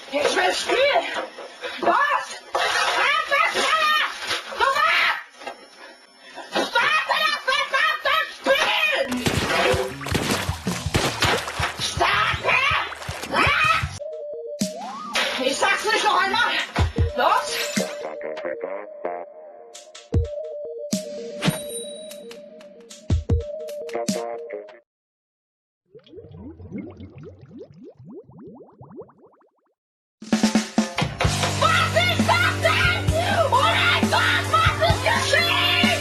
Ich will spielen! Was? Abwärtsfeuer! Nummer! Starte das verdammte Spiel! Starte! Ich sag's nicht noch einmal! Los! Was ist das denn? Oh mein Gott, was ist geschehen?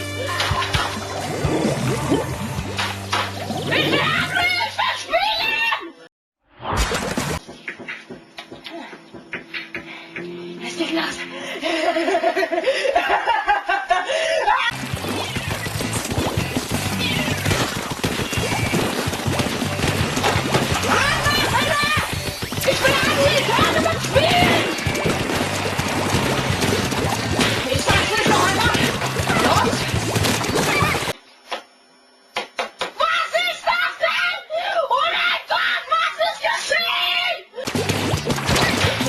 Ich will Hilfe spielen! Es geht los. Ich bin angekommen beim Spielen! Ich sag's nicht noch einmal! Los! Was ist das denn? Oh mein Gott, was ist geschehen?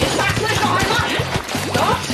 Ich sag's nicht noch einmal! Los!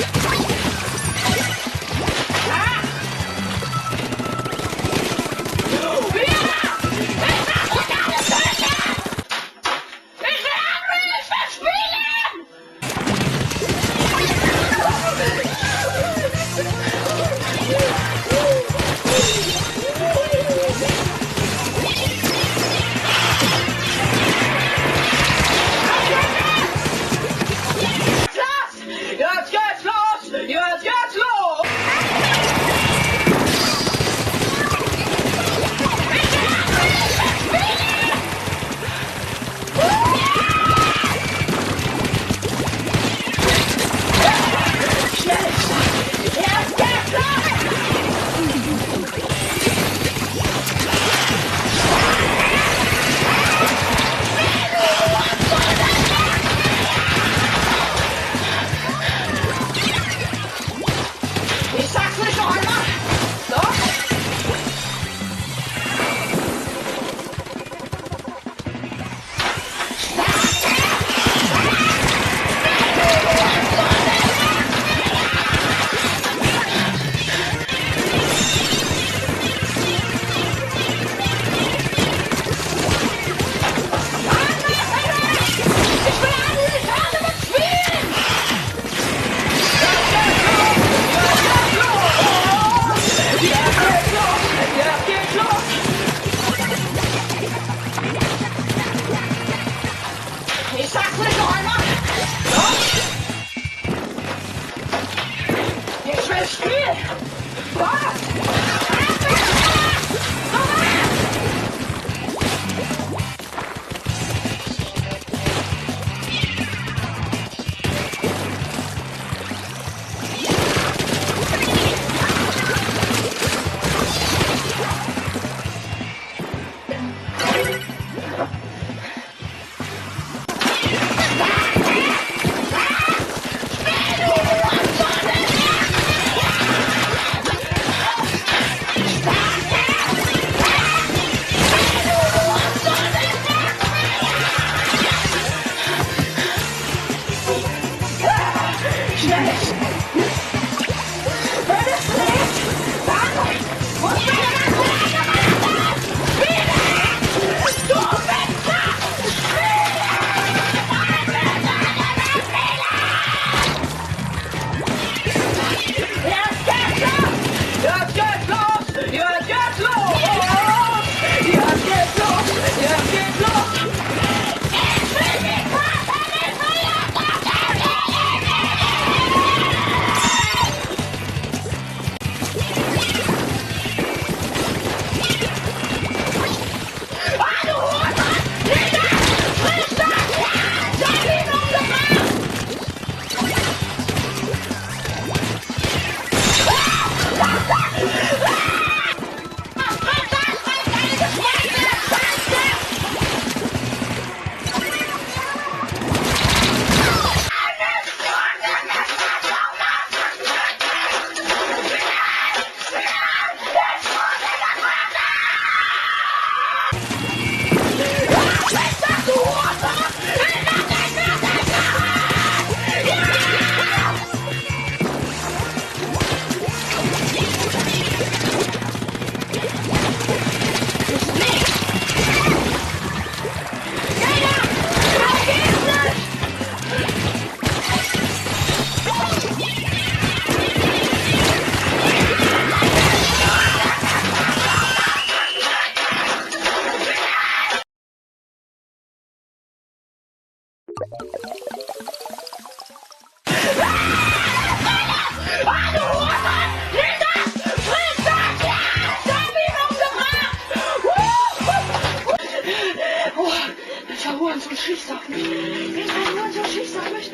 So schießt auf mich. Ich kann nur so schießt auf mich.